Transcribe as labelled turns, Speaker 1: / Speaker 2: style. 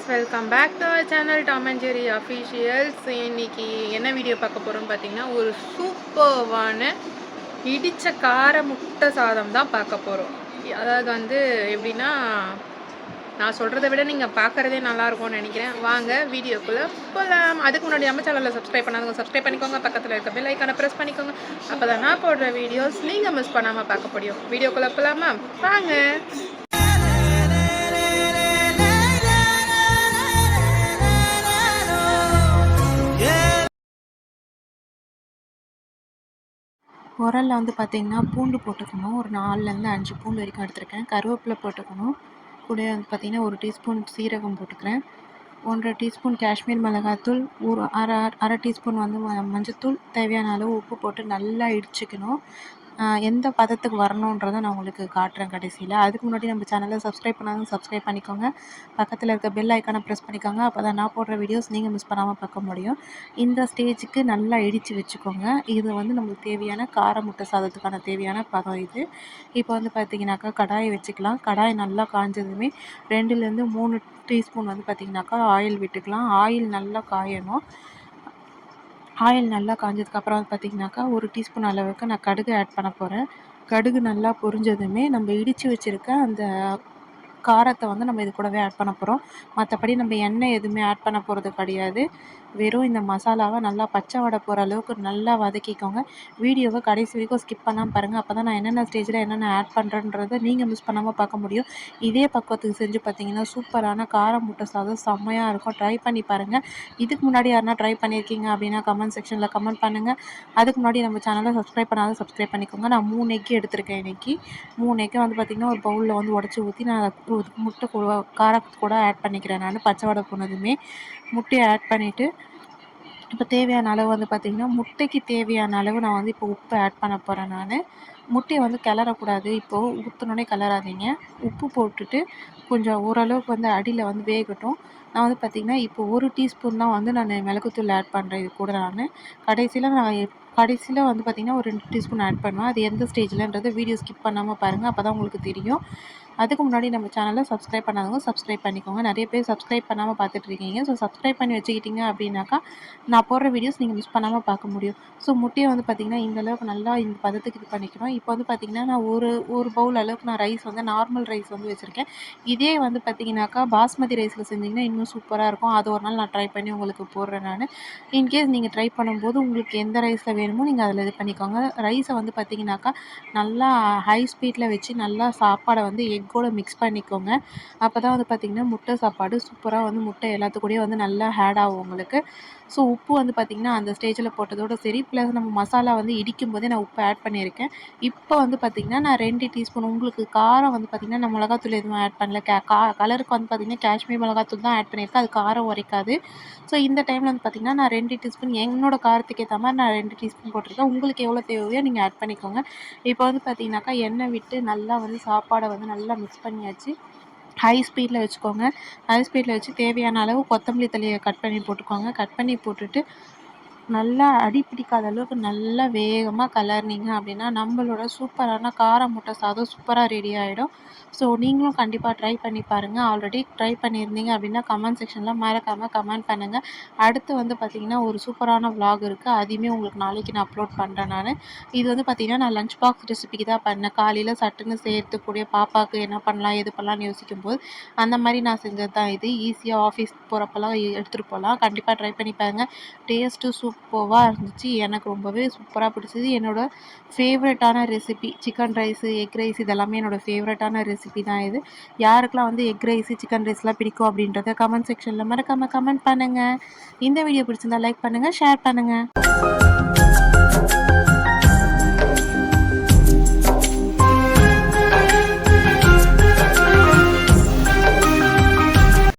Speaker 1: Friends, welcome back to our channel Tom and Jerry officials. இன்னைக்கு என்ன video பார்க்க போகிறோம்னு பார்த்தீங்கன்னா, ஒரு சூப்பர்வான இடித்த கார முட்டை சாதம் தான் பார்க்க போகிறோம். அதாவது வந்து எப்படின்னா, நான் சொல்கிறத விட நீங்கள் பார்க்குறதே நல்லாயிருக்கும்னு நினைக்கிறேன். வாங்க வீடியோக்குள்ளே போகலாம். அதுக்கு முன்னாடி நம்ம சேனலில் சப்ஸ்கிரைப் பண்ணாதவங்க சப்ஸ்கிரைப் பண்ணிக்கோங்க. பக்கத்தில் இருக்க பெல் ஐக்கானை ப்ரெஸ் பண்ணிக்கோங்க. அப்போ தான் நான் போடுற வீடியோஸ் நீங்கள் மிஸ் பண்ணாமல் பார்க்க முடியும். வீடியோக்குள்ளே போகலாமா? வாங்க.
Speaker 2: உரலில் வந்து பார்த்திங்கன்னா பூண்டு போட்டுக்கணும். ஒரு 4லேருந்து 5 பூண்டு வரைக்கும் எடுத்துருக்கேன். கருவேப்பிலை போட்டுக்கணும். கூட வந்து பார்த்திங்கன்னா 1 டீஸ்பூன் சீரகம் போட்டுக்கிறேன். 1 1/2 டீஸ்பூன் காஷ்மீர் மிளகாத்தூள், ஒரு அரை டீஸ்பூன் வந்து மஞ்சத்தூள், தேவையான அளவு உப்பு போட்டு நல்லா இடிச்சுக்கணும். எந்த பதத்துக்கு வரணுன்றதை நான் உங்களுக்கு காட்டுறேன் கடைசியில். அதுக்கு முன்னாடி நம்ம சேனலை சப்ஸ்கிரைப் பண்ணாலும் சப்ஸ்கிரைப் பண்ணிக்கோங்க. பக்கத்தில் இருக்க பெல் ஐக்கானை ப்ரெஸ் பண்ணிக்கோங்க. அப்போ தான் நான் போடுற வீடியோஸ் நீங்கள் மிஸ் பண்ணாமல் பார்க்க முடியும். இந்த ஸ்டேஜுக்கு நல்லா இடித்து வச்சுக்கோங்க. இது வந்து நம்மளுக்கு தேவையான கார முட்டை சாதத்துக்கான தேவையான பதம் இது. இப்போ வந்து பார்த்திங்கனாக்கா கடாயை வச்சுக்கலாம். கடாய் நல்லா காஞ்சதுமே 2லேருந்து 3 டீஸ்பூன் வந்து பார்த்திங்கனாக்கா ஆயில் விட்டுக்கலாம். ஆயில் நல்லா காயணும். ஆயில் நல்லா காஞ்சதுக்கப்புறம் வந்து பார்த்திங்கனாக்கா 1 டீஸ்பூன் அளவுக்கு நான் கடுகு ஆட் பண்ண போகிறேன். கடுகு நல்லா பொரிஞ்சதுமே நம்ம இடித்து வச்சுருக்க அந்த காரத்தை வந்து நம்ம இது கூடவே ஆட் பண்ண போகிறோம். மற்றபடி நம்ம எண்ணெய் எதுவுமே ஆட் பண்ண போகிறது கிடையாது. வெறும் இந்த மசாலாவை நல்லா பச்சை வடை போகிற அளவுக்கு நல்லா வதக்கிக்கோங்க. வீடியோவை கடைசி வரைக்கும் ஸ்கிப் பண்ணாமல் பாருங்கள். அப்போ தான் நான் என்னென்ன ஸ்டேஜில் என்னென்ன ஆட் பண்ணுறேன்றதை நீங்கள் மிஸ் பண்ணாமல் பார்க்க முடியும். இதே பக்குவத்துக்கு செஞ்சு பார்த்தீங்கன்னா சூப்பரான கார முட்டை சாதம் செம்மையாக இருக்கும். ட்ரை பண்ணி பாருங்கள். இதுக்கு முன்னாடி யாருனா ட்ரை பண்ணியிருக்கீங்க அப்படின்னா கமெண்ட் செக்ஷனில் கமெண்ட் பண்ணுங்கள். அதுக்கு முன்னாடி நம்ம சேனலை சப்ஸ்கிரைப் பண்ணாலும் சப்ஸ்கிரைப் பண்ணிக்கோங்க. நான் 3 எக் எடுத்திருக்கேன் இன்றைக்கி. 3 எக்கை வந்து பார்த்திங்கன்னா ஒரு பவுலில் வந்து உடச்சி ஊற்றி நான் முட்டை கூட காரத்து கூட ஆட் பண்ணிக்கிறேன். நான் பச்சை வடை போனதுமே முட்டையை ஆட் பண்ணிவிட்டு இப்போ தேவையான அளவு வந்து பார்த்திங்கன்னா முட்டைக்கு தேவையான அளவு நான் வந்து இப்போ உப்பு ஆட் பண்ண போகிறேன். நான் முட்டையை வந்து கிளறக்கூடாது. இப்போது ஊற்றினோடனே கிளறாதீங்க. உப்பு போட்டுட்டு கொஞ்சம் ஓரளவுக்கு வந்து அடியில் வந்து வேகட்டும். நான் வந்து பார்த்திங்கன்னா இப்போ 1 டீஸ்பூன் தான் வந்து நான் மிளகுத்தூள் ஆட் பண்ணுறேன். இது கூட கடைசியில் வந்து பார்த்திங்கன்னா ஒரு 2 டீஸ்பூன் ஆட் பண்ணுவேன். அது எந்த ஸ்டேஜில்ன்றது வீடியோ ஸ்கிப் பண்ணாமல் பாருங்கள். அப்போ தான் உங்களுக்கு தெரியும். அதுக்கு முன்னாடி நம்ம சேனலை சப்ஸ்கிரைப் பண்ணாதவங்க சப்ஸ்கிரைப் பண்ணிக்கோங்க. நிறைய பேர் சப்ஸ்கிரைப் பண்ணாமல் பார்த்துட்ருக்கீங்க. ஸோ சப்ஸ்கிரைப் பண்ணி வச்சுக்கிட்டிங்க அப்படின்னாக்கா நான் போடுற வீடியோஸ் நீங்கள் மிஸ் பண்ணாமல் பார்க்க முடியும். ஸோ முட்டையை வந்து பார்த்திங்கன்னா இந்தளவுக்கு நல்லா இந்த பதத்துக்கு இது பண்ணிக்கணும். இப்போ வந்து பார்த்திங்கன்னா நான் ஒரு பவுல் அளவுக்கு நான் ரைஸ் வந்து நார்மல் ரைஸ் வந்து வச்சுருக்கேன். இதே வந்து பார்த்திங்கனாக்கா பாஸ்மதி ரைஸில் செஞ்சிங்கன்னா இன்னும் சூப்பராக இருக்கும். அது ஒரு நாள் நான் ட்ரை பண்ணி உங்களுக்கு போடுறேன். நான் இன்கேஸ் நீங்கள் ட்ரை பண்ணும்போது உங்களுக்கு எந்த ரைஸில் வேணுமோ நீங்கள் அதில் இது பண்ணிக்கோங்க. ரைஸை வந்து பார்த்திங்கனாக்கா நல்லா ஹை ஸ்பீடில் வச்சு நல்லா சாப்பாடை வந்து எக்கோட மிக்ஸ் பண்ணிக்கோங்க. அப்போ தான் வந்து பார்த்திங்கன்னா முட்டை சாப்பாடு சூப்பராக வந்து முட்டை எல்லாத்துக்கூடயும் வந்து நல்லா ஆட் ஆகும் உங்களுக்கு. ஸோ உப்பு வந்து பார்த்திங்கன்னா அந்த ஸ்டேஜில் போட்டதோடு சரி, ப்ளஸ் நம்ம மசாலா வந்து இடிக்கும் போதே நான் உப்பு ஆட் பண்ணியிருக்கேன். இப்போ வந்து பார்த்திங்கன்னா நான் 2 டீஸ்பூன் உங்களுக்கு காரம் வந்து பார்த்திங்கன்னா நான் மிளகாத்தூள் எதுவும் ஆட் பண்ணல. கலருக்கு வந்து பார்த்திங்கன்னா காஷ்மீர் மிளகாத்தூள் தான் ஆட் பண்ணியிருக்கேன். அது காரம் உரைக்காது. ஸோ இந்த டைமில் வந்து பார்த்திங்கன்னா நான் 2 டீஸ்பூன் என்னோட காரத்துக்கு ஏற்ற மாதிரி நான் 2 டீஸ்பூன் போட்டிருக்கேன். உங்களுக்கு எவ்வளோ தேவையோ நீங்கள் ஆட் பண்ணிக்கோங்க. இப்போ வந்து பார்த்திங்கனாக்கா எண்ணெய் விட்டு நல்லா வந்து சாப்பாடை வந்து நல்லா மிக்ஸ் பண்ணியாச்சு. ஹை ஸ்பீடில் வச்சுக்கோங்க. ஹை ஸ்பீடில் வச்சு தேவையான அளவு கொத்தமல்லி தழையை கட் பண்ணி போட்டுக்கோங்க. கட் பண்ணி போட்டுட்டு நல்லா அடி பிடிக்காத அளவுக்கு நல்லா வேகமாக கலர்னிங்க அப்படின்னா நம்மளோட சூப்பரான கார முட்டை சாதம் சூப்பராக ரெடி ஆகிடும். ஸோ நீங்களும் கண்டிப்பாக ட்ரை பண்ணி பாருங்கள். ஆல்ரெடி ட்ரை பண்ணியிருந்தீங்க அப்படின்னா கமெண்ட் செக்ஷனில் மறக்காமல் கமெண்ட் பண்ணுங்கள். அடுத்து வந்து பார்த்திங்கன்னா ஒரு சூப்பரான vlog இருக்குது. அதையுமே உங்களுக்கு நாளைக்கு நான் அப்லோட் பண்ணுறேன். நான் இது வந்து பார்த்திங்கன்னா நான் லஞ்ச் பாக்ஸ் ரெசிபிக்கு தான் பண்ணேன். காலையில் சட்டுன்னு சேர்த்துக்கூடிய பாப்பாவுக்கு என்ன பண்ணலாம் எது பண்ணலான்னு யோசிக்கும்போது அந்த மாதிரி நான் செஞ்சது தான் இது. ஈஸியாக ஆஃபீஸ் போகிறப்பெல்லாம் எடுத்துகிட்டு போகலாம். கண்டிப்பாக ட்ரை பண்ணி பாருங்கள். டேஸ்ட்டு சூப்பராக இருந்துச்சு. எனக்கு ரொம்பவே சூப்பராக பிடிச்சது. என்னோடய ஃபேவரட்டான recipe chicken rice, egg rice இதெல்லாமே என்னோடய ஃபேவரட்டான ரெசிபி தான் இது. யாருக்கெல்லாம் வந்து எக் ரைஸு, சிக்கன் ரைஸ்லாம் பிடிக்கும் அப்படின்றத கமெண்ட் செக்ஷனில் மறக்காமல் கமெண்ட் பண்ணுங்கள். இந்த வீடியோ பிடிச்சிருந்தா லைக் பண்ணுங்கள், ஷேர் பண்ணுங்கள்.